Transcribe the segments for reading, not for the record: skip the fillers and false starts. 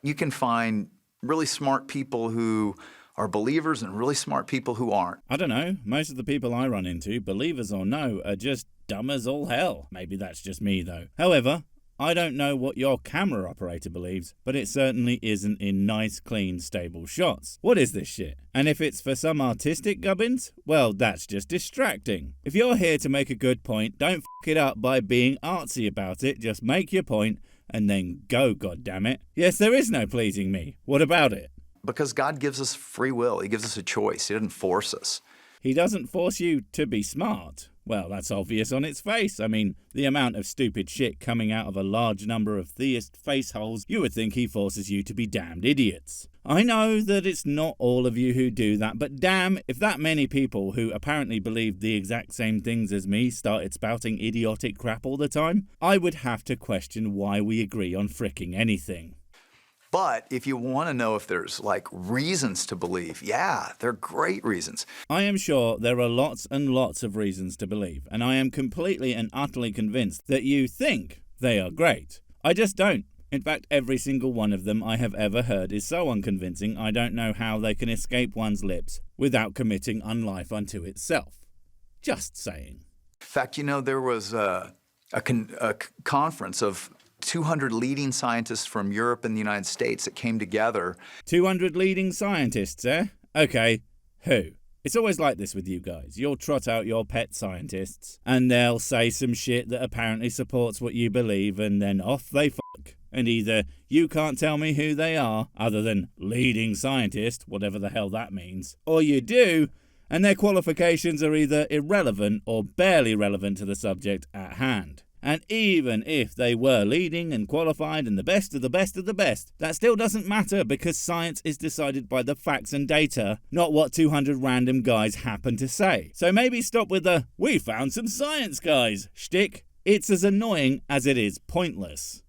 You can find really smart people who are believers and really smart people who aren't. I don't know. Most of the people I run into, believers or no, are just dumb as all hell. Maybe that's just me, though. However, I don't know what your camera operator believes, but it certainly isn't in nice, clean, stable shots. What is this shit? And if it's for some artistic gubbins, well, that's just distracting. If you're here to make a good point, don't f*** it up by being artsy about it. Just make your point and then go, goddammit. Yes, there is no pleasing me. What about it? Because God gives us free will. He gives us a choice. He doesn't force us. He doesn't force you to be smart. Well, that's obvious on its face. I mean, the amount of stupid shit coming out of a large number of theist faceholes, you would think he forces you to be damned idiots. I know that it's not all of you who do that, but damn, if that many people who apparently believed the exact same things as me started spouting idiotic crap all the time, I would have to question why we agree on fricking anything. But if you want to know if there's reasons to believe, yeah, they're great reasons. I am sure there are lots and lots of reasons to believe, and I am completely and utterly convinced that you think they are great. I just don't. In fact, every single one of them I have ever heard is so unconvincing I don't know how they can escape one's lips without committing unlife unto itself. Just saying. In fact, there was a conference of 200 leading scientists from Europe and the United States that came together. 200 leading scientists, eh? Okay, who? It's always like this with you guys. You'll trot out your pet scientists, and they'll say some shit that apparently supports what you believe, and then off they fuck. And either you can't tell me who they are, other than leading scientist, whatever the hell that means, or you do, and their qualifications are either irrelevant or barely relevant to the subject at hand. And even if they were leading and qualified and the best of the best of the best, that still doesn't matter because science is decided by the facts and data, not what 200 random guys happen to say. So maybe stop with the "we found some science guys" shtick. It's as annoying as it is pointless.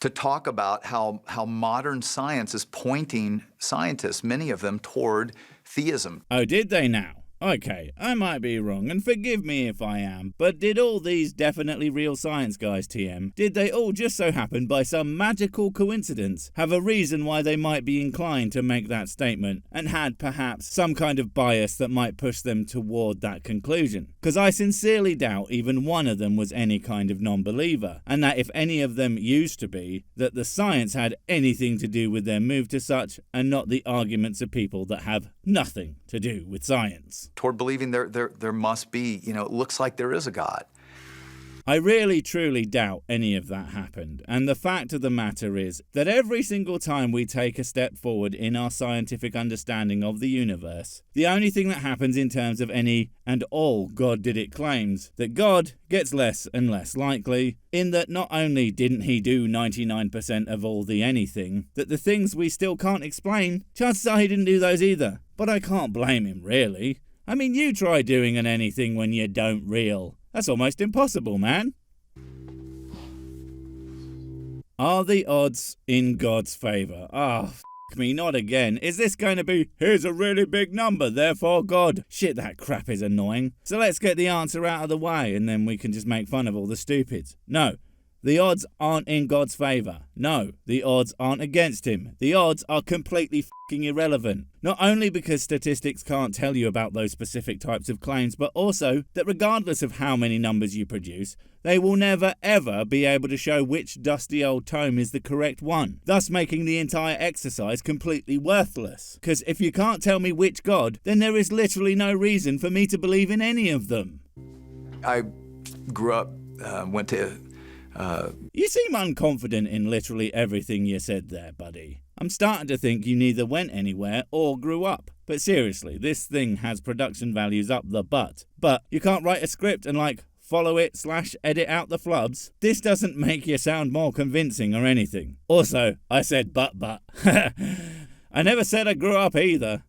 To talk about how modern science is pointing scientists, many of them, toward theism. Oh, did they now? Okay, I might be wrong, and forgive me if I am, but did all these definitely real science guys, TM, did they all just so happen by some magical coincidence have a reason why they might be inclined to make that statement, and had perhaps some kind of bias that might push them toward that conclusion? Because I sincerely doubt even one of them was any kind of non-believer, and that if any of them used to be, that the science had anything to do with their move to such, and not the arguments of people that have nothing to do with science. Toward believing there must be, it looks like there is a God. I really truly doubt any of that happened, and the fact of the matter is that every single time we take a step forward in our scientific understanding of the universe, the only thing that happens in terms of any and all God did it claims, that God gets less and less likely, in that not only didn't he do 99% of all the anything, that the things we still can't explain, chances are he didn't do those either. But I can't blame him, really. I mean, you try doing an anything when you don't real. That's almost impossible, man. Are the odds in God's favour? F me, not again. Is this going to be, here's a really big number, therefore God? Shit, that crap is annoying. So let's get the answer out of the way, and then we can just make fun of all the stupids. No. The odds aren't in God's favour. No, the odds aren't against him. The odds are completely fucking irrelevant. Not only because statistics can't tell you about those specific types of claims, but also that regardless of how many numbers you produce, they will never ever be able to show which dusty old tome is the correct one, thus making the entire exercise completely worthless. Because if you can't tell me which God, then there is literally no reason for me to believe in any of them. I grew up, went to... You seem unconfident in literally everything you said there, buddy. I'm starting to think you neither went anywhere or grew up. But seriously, this thing has production values up the butt. But you can't write a script and follow it / edit out the flubs. This doesn't make you sound more convincing or anything. Also, I said but. I never said I grew up either.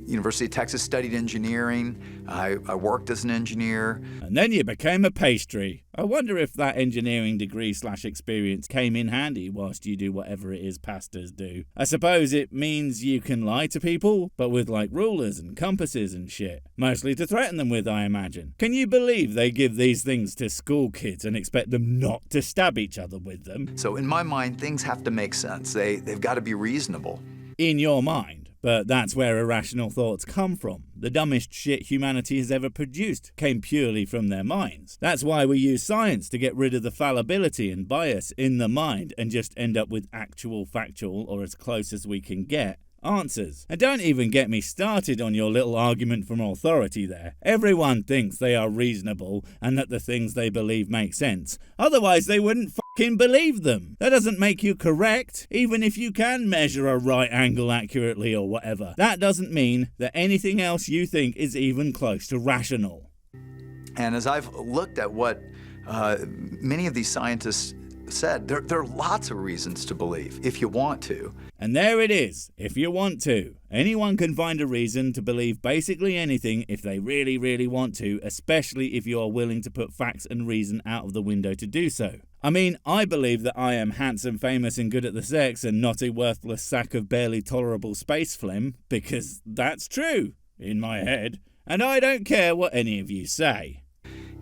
University of Texas, studied engineering. I worked as an engineer. And then you became a pastry. I wonder if that engineering degree/experience came in handy whilst you do whatever it is pastors do. I suppose it means you can lie to people, but with like rulers and compasses and shit. Mostly to threaten them with, I imagine. Can you believe they give these things to school kids and expect them not to stab each other with them? So in my mind, things have to make sense. They've got to be reasonable. In your mind. But that's where irrational thoughts come from. The dumbest shit humanity has ever produced came purely from their minds. That's why we use science to get rid of the fallibility and bias in the mind and just end up with actual factual, or as close as we can get, answers. And don't even get me started on your little argument from authority there. Everyone thinks they are reasonable and that the things they believe make sense. Otherwise they wouldn't fucking believe them. That doesn't make you correct, even if you can measure a right angle accurately or whatever. That doesn't mean that anything else you think is even close to rational. And as I've looked at what many of these scientists said, there are lots of reasons to believe, if you want to. And there it is, if you want to. Anyone can find a reason to believe basically anything if they really, really want to, especially if you are willing to put facts and reason out of the window to do so. I mean, I believe that I am handsome, famous and good at the sex and not a worthless sack of barely tolerable space phlegm, because that's true, in my head, and I don't care what any of you say.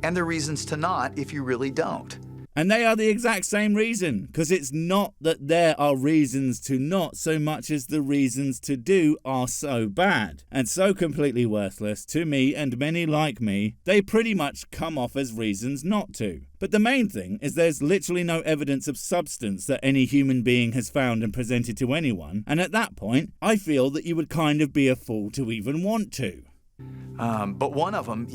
And there are reasons to not if you really don't. And they are the exact same reason, because it's not that there are reasons to not so much as the reasons to do are so bad and so completely worthless to me and many like me, they pretty much come off as reasons not to. But the main thing is there's literally no evidence of substance that any human being has found and presented to anyone, and at that point, I feel that you would kind of be a fool to even want to. But one of them,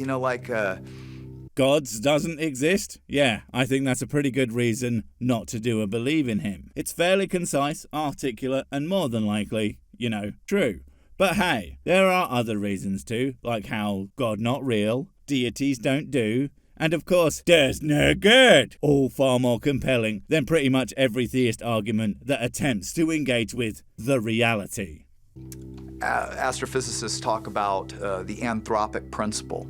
Gods doesn't exist? Yeah, I think that's a pretty good reason not to do or believe in him. It's fairly concise, articulate, and more than likely, true. But hey, there are other reasons too, like how God not real, deities don't do, and of course, there's no good, all far more compelling than pretty much every theist argument that attempts to engage with the reality. Astrophysicists talk about the anthropic principle.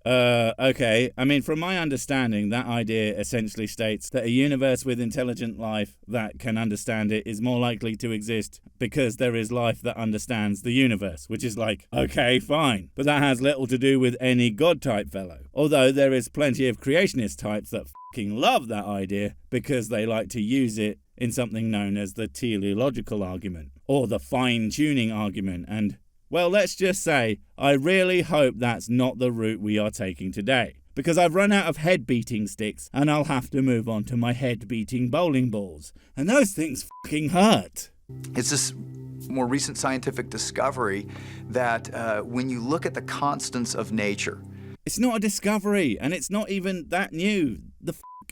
Okay. I mean, from my understanding, that idea essentially states that a universe with intelligent life that can understand it is more likely to exist because there is life that understands the universe, which is like, okay, fine. But that has little to do with any God-type fellow. Although there is plenty of creationist types that fucking love that idea because they like to use it in something known as the teleological argument, or the fine-tuning argument, and well, let's just say, I really hope that's not the route we are taking today. Because I've run out of head-beating sticks, and I'll have to move on to my head-beating bowling balls. And those things fucking hurt. It's this more recent scientific discovery that when you look at the constants of nature... It's not a discovery, and it's not even that new.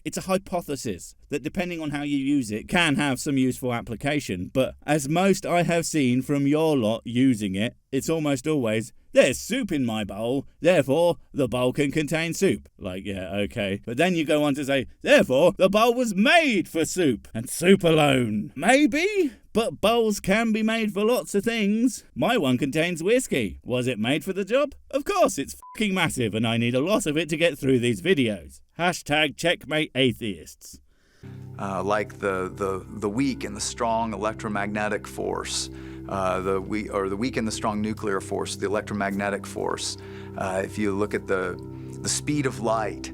It's a hypothesis that, depending on how you use it, can have some useful application. But as most I have seen from your lot using it, it's almost always, there's soup in my bowl, therefore the bowl can contain soup. Like, yeah, okay. But then you go on to say, therefore the bowl was made for soup, and soup alone. Maybe? But bowls can be made for lots of things. My one contains whiskey. Was it made for the job? Of course, it's fucking massive and I need a lot of it to get through these videos. #checkmate atheists. Like the weak and the strong electromagnetic force, the weak and the strong nuclear force, the electromagnetic force. If you look at the speed of light.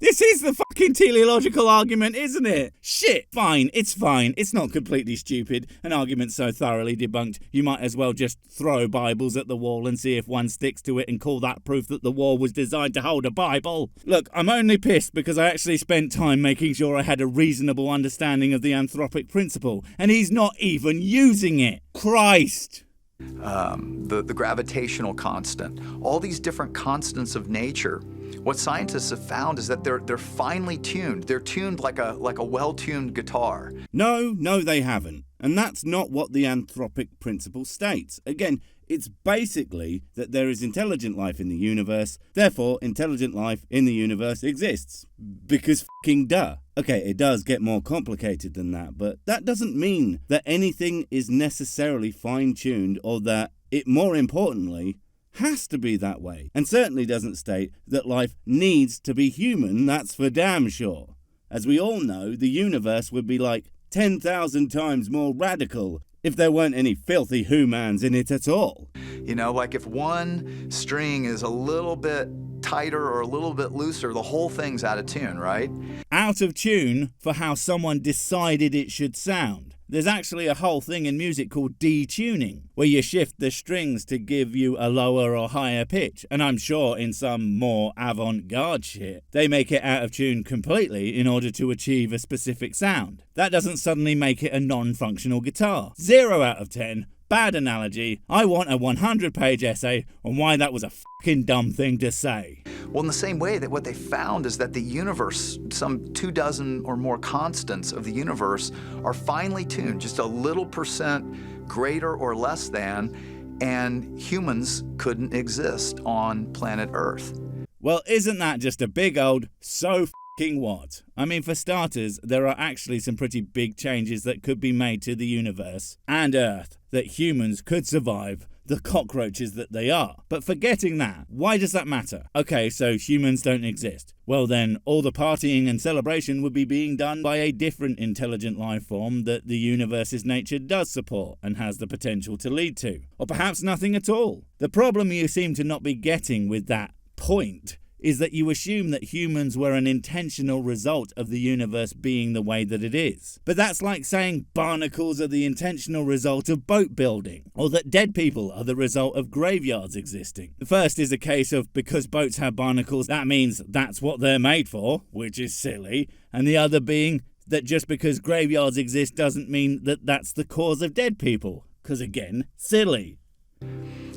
This is the fucking teleological argument, isn't it? Shit, fine, it's fine. It's not completely stupid. An argument so thoroughly debunked, you might as well just throw Bibles at the wall and see if one sticks to it and call that proof that the wall was designed to hold a Bible. Look, I'm only pissed because I actually spent time making sure I had a reasonable understanding of the anthropic principle, and he's not even using it. Christ! The gravitational constant, all these different constants of nature. What scientists have found is that they're finely tuned. They're tuned like a well-tuned guitar. No, they haven't. And that's not what the anthropic principle states. Again, It's basically that there is intelligent life in the universe, therefore intelligent life in the universe exists. Because fucking duh. Okay, it does get more complicated than that, but that doesn't mean that anything is necessarily fine-tuned or that it, more importantly, has to be that way. And certainly doesn't state that life needs to be human, that's for damn sure. As we all know, the universe would be like 10,000 times more radical if there weren't any filthy humans in it at all. You know, like if one string is a little bit tighter or a little bit looser, the whole thing's out of tune, right? Out of tune for how someone decided it should sound. There's actually a whole thing in music called detuning, where you shift the strings to give you a lower or higher pitch, and I'm sure in some more avant-garde shit, they make it out of tune completely in order to achieve a specific sound. That doesn't suddenly make it a non-functional guitar. 0 out of 10. Bad analogy. I want a 100-page essay on why that was a fucking dumb thing to say. Well, in the same way that what they found is that the universe, some 24 or more constants of the universe are finely tuned, just a little % greater or less than, and humans couldn't exist on planet Earth. Well, isn't that just a big old so fucking what? I mean, for starters, there are actually some pretty big changes that could be made to the universe and Earth that humans could survive, the cockroaches that they are. But forgetting that, why does that matter? Okay, so humans don't exist. Well then, all the partying and celebration would be being done by a different intelligent life form that the universe's nature does support and has the potential to lead to. Or perhaps nothing at all. The problem you seem to not be getting with that point is that you assume that humans were an intentional result of the universe being the way that it is. But that's like saying barnacles are the intentional result of boat building, or that dead people are the result of graveyards existing. The first is a case of because boats have barnacles, that means that's what they're made for, which is silly, and the other being that just because graveyards exist doesn't mean that that's the cause of dead people, because again, silly.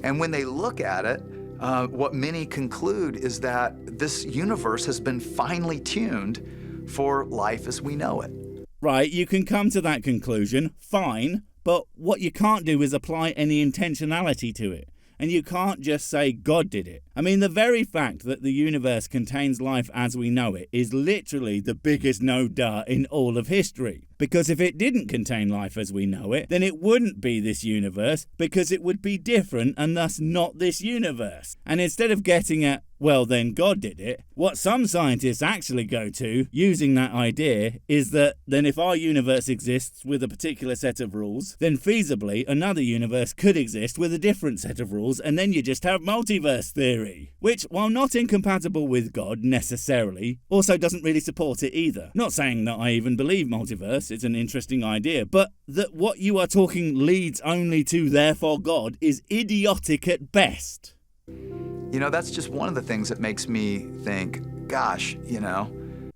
And when they look at it, what many conclude is that this universe has been finely tuned for life as we know it. Right, you can come to that conclusion, fine, but what you can't do is apply any intentionality to it. And you can't just say God did it. I mean, the very fact that the universe contains life as we know it is literally the biggest no-duh in all of history. Because if it didn't contain life as we know it, then it wouldn't be this universe, because it would be different and thus not this universe. And instead of getting at, well, then God did it, what some scientists actually go to, using that idea, is that then if our universe exists with a particular set of rules, then feasibly another universe could exist with a different set of rules, and then you just have multiverse theory. Which, while not incompatible with God necessarily, also doesn't really support it either. Not saying that I even believe multiverse, it's an interesting idea, but that what you are talking leads only to therefore God is idiotic at best. You know, that's just one of the things that makes me think, gosh, you know.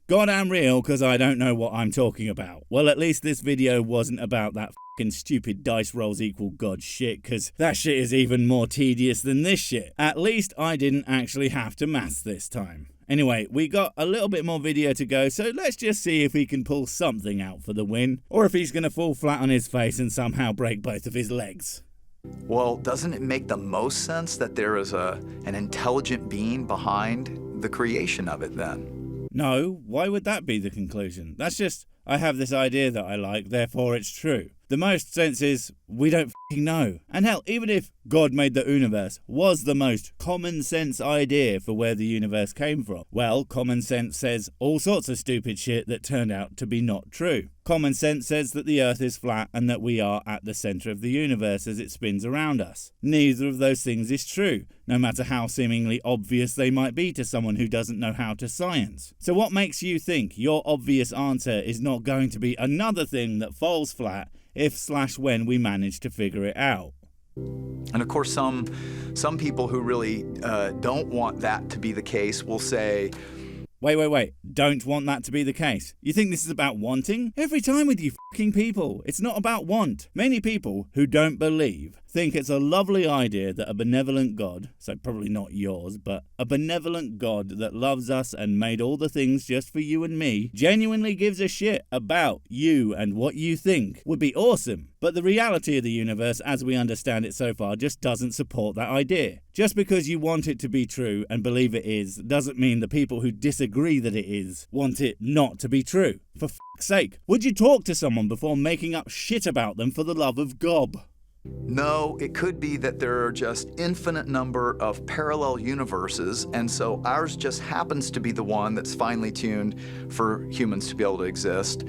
God, I'm real because I don't know what I'm talking about. Well, at least this video wasn't about that fucking stupid dice rolls equal God shit, because that shit is even more tedious than this shit. At least I didn't actually have to maths this time. Anyway, we got a little bit more video to go, so let's just see if he can pull something out for the win, or if he's going to fall flat on his face and somehow break both of his legs. Well, doesn't it make the most sense that there is an intelligent being behind the creation of it then? No, why would that be the conclusion? That's just, I have this idea that I like, therefore it's true. The most sense is, we don't f***ing know. And hell, even if God made the universe was the most common sense idea for where the universe came from, well, common sense says all sorts of stupid shit that turned out to be not true. Common sense says that the Earth is flat and that we are at the centre of the universe as it spins around us. Neither of those things is true, no matter how seemingly obvious they might be to someone who doesn't know how to science. So what makes you think your obvious answer is not going to be another thing that falls flat if/when we manage to figure it out? And of course, some people who really don't want that to be the case will say, Wait, don't want that to be the case. You think this is about wanting? Every time with you fucking people, it's not about want. Many people who don't believe think it's a lovely idea that a benevolent God, so probably not yours, but a benevolent God that loves us and made all the things just for you and me, genuinely gives a shit about you and what you think, would be awesome. But the reality of the universe as we understand it so far just doesn't support that idea. Just because you want it to be true and believe it is, doesn't mean the people who disagree that it is want it not to be true. For fuck's sake, would you talk to someone before making up shit about them for the love of gob? No, it could be that there are just infinite number of parallel universes, and so ours just happens to be the one that's finely tuned for humans to be able to exist.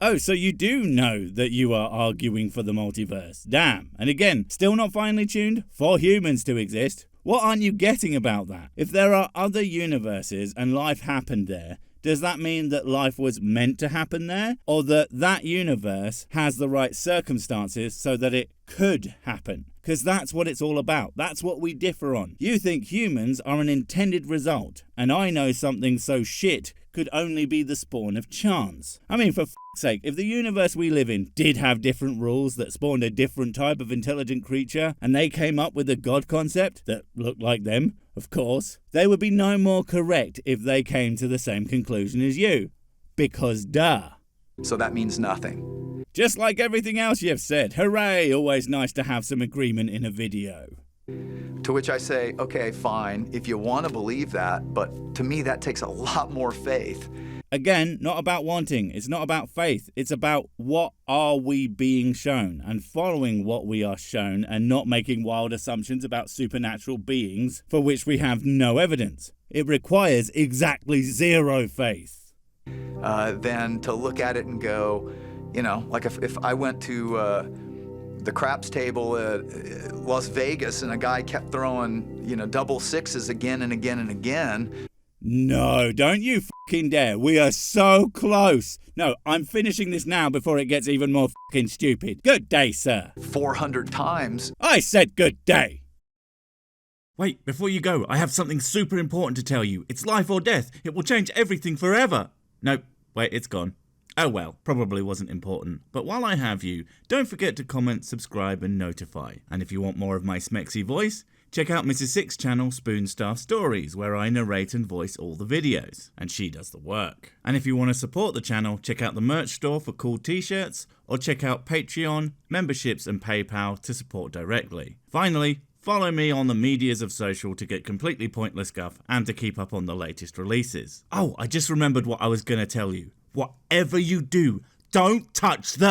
Oh, so you do know that you are arguing for the multiverse. Damn. And again, still not finely tuned for humans to exist. What aren't you getting about that? If there are other universes and life happened there, does that mean that life was meant to happen there? Or that that universe has the right circumstances so that it could happen? Because that's what it's all about. That's what we differ on. You think humans are an intended result, and I know something so shit could only be the spawn of chance. I mean, for fuck's sake, if the universe we live in did have different rules that spawned a different type of intelligent creature, and they came up with a god concept that looked like them, of course, they would be no more correct if they came to the same conclusion as you. Because duh. So that means nothing. Just like everything else you've said. Hooray! Always nice to have some agreement in a video. To which I say, okay, fine, if you want to believe that, but to me that takes a lot more faith. Again, not about wanting, it's not about faith, it's about what are we being shown, and following what we are shown and not making wild assumptions about supernatural beings for which we have no evidence. It requires exactly zero faith. Then to look at it and go, you know, like if I went to the craps table at Las Vegas and a guy kept throwing, you know, double sixes again and again and again. No, don't you fucking dare. We are so close. No, I'm finishing this now before it gets even more fucking stupid. Good day, sir. 400 times. I said good day. Wait, before you go, I have something super important to tell you. It's life or death. It will change everything forever. Nope, wait, it's gone. Oh well, probably wasn't important. But while I have you, don't forget to comment, subscribe and notify. And if you want more of my smexy voice, check out Mrs. Six's channel Spoonstaff Stories, where I narrate and voice all the videos, and she does the work. And if you want to support the channel, check out the merch store for cool t-shirts, or check out Patreon, memberships and PayPal to support directly. Finally, follow me on the medias of social to get completely pointless guff and to keep up on the latest releases. Oh, I just remembered what I was gonna tell you. Whatever you do, don't touch the